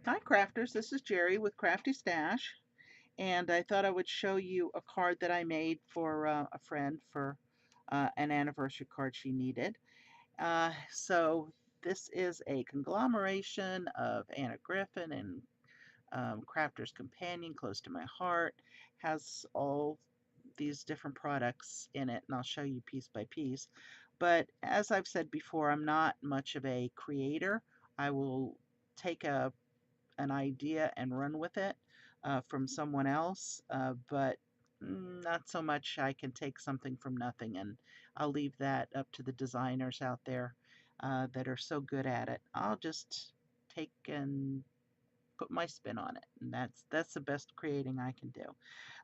Hi crafters, this is Jerry with Crafty Stash, and I thought I would show you a card that I made for a friend for an anniversary card she needed. So this is a conglomeration of Anna Griffin and Crafter's Companion, close to my heart, has all these different products in it, and I'll show you piece by piece. But as I've said before, I'm not much of a creator. I will take an idea and run with it from someone else, but not so much I can take something from nothing, and I'll leave that up to the designers out there that are so good at it. I'll just take and put my spin on it, and that's the best creating I can do.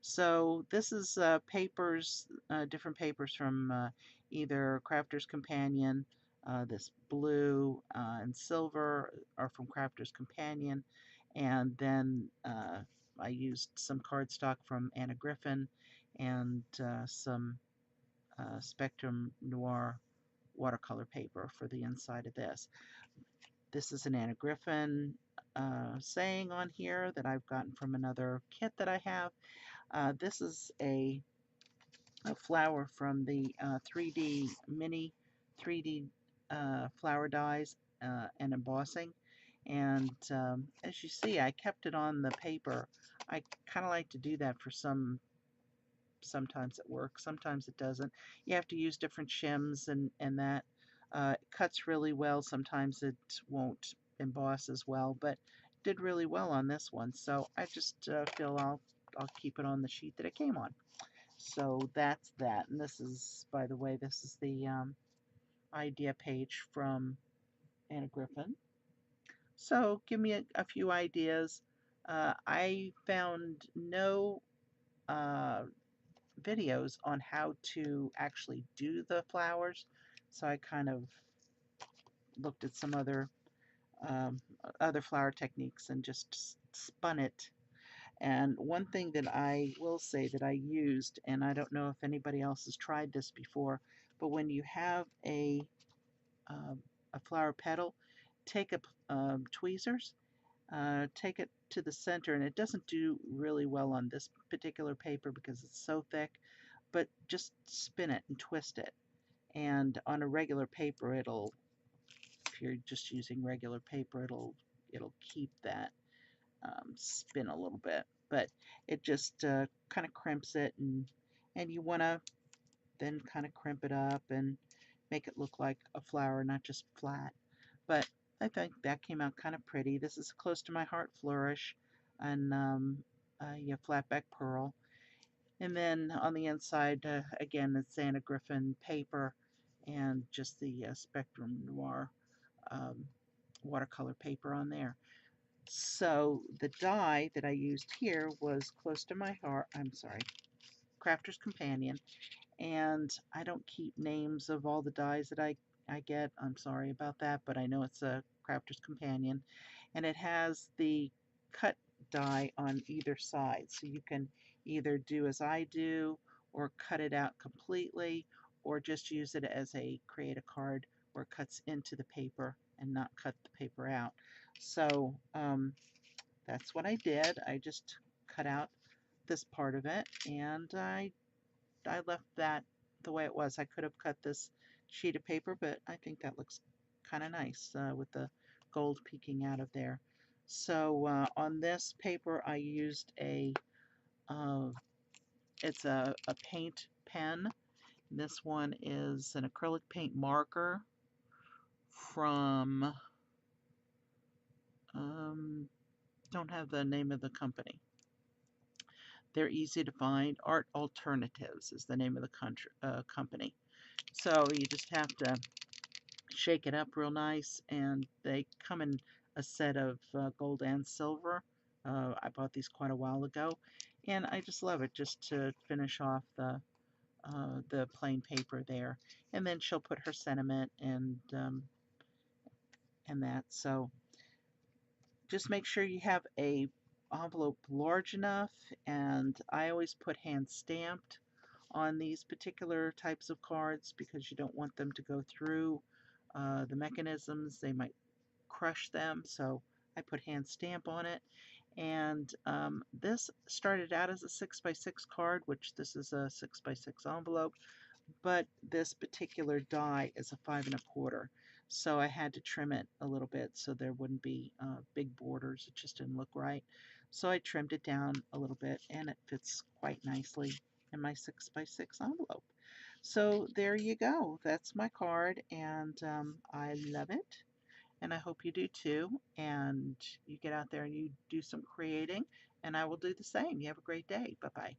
So this is papers, different papers from either Crafter's Companion. This blue and silver are from Crafter's Companion, and then I used some cardstock from Anna Griffin and some Spectrum Noir watercolor paper for the inside of this. This is an Anna Griffin saying on here that I've gotten from another kit that I have. This is a flower from the 3D mini 3D flower dies and embossing. And as you see, I kept it on the paper. I kind of like to do that for sometimes it works, sometimes it doesn't. You have to use different shims and that. It cuts really well. Sometimes it won't emboss as well, but did really well on this one. So I just feel I'll keep it on the sheet that it came on. So that's that. And this is, by the way, this is the idea page from Anna Griffin. So give me a few ideas. I found no uh, videos on how to actually do the flowers, so I kind of looked at some um, other flower techniques and just spun it. And one thing that I will say that I used, and I don't know if anybody else has tried this before, but when you have um, a flower petal, take tweezers, take it to the center, and it doesn't do really well on this particular paper because it's so thick, but just spin it and twist it. And on a regular paper, if you're just using regular paper, it'll keep that spin a little bit. But it just kind of crimps it, and you want to then kind of crimp it up and make it look like a flower, not just flat. But I think that came out kind of pretty. This is close to my heart flourish, and yeah, flatback pearl. And then on the inside, again, it's Anna Griffin paper and just the Spectrum Noir um, watercolor paper on there. So the die that I used here was close to my heart. I'm sorry, Crafter's Companion. And I don't keep names of all the dies that I get. I'm sorry about that, but I know it's a Crafter's Companion. And it has the cut die on either side. So you can either do as I do or cut it out completely or just use it as a create a card where it cuts into the paper and not cut the paper out. So that's what I did. I just cut out this part of it and I left that the way it was. I could have cut this sheet of paper, but I think that looks kind of nice with the gold peeking out of there. So on this paper, I used uh, it's a paint pen. This one is an acrylic paint marker from, um, don't have the name of the company. They're easy to find. Art Alternatives is the name of the company. So you just have to shake it up real nice, and they come in a set of gold and silver. I bought these quite a while ago, and I just love it just to finish off the plain paper there. And then she'll put her sentiment and that. So just make sure you have a envelope large enough, and I always put hand stamped on these particular types of cards because you don't want them to go through the mechanisms. They might crush them, so I put hand stamp on it. And this started out as a 6x6 card, which this is a 6x6 envelope, but this particular die is a 5 1/4. So I had to trim it a little bit so there wouldn't be big borders. It just didn't look right. So I trimmed it down a little bit and it fits quite nicely in my 6x6 envelope. So there you go. That's my card and I love it. And I hope you do too. And you get out there and you do some creating and I will do the same. You have a great day. Bye-bye.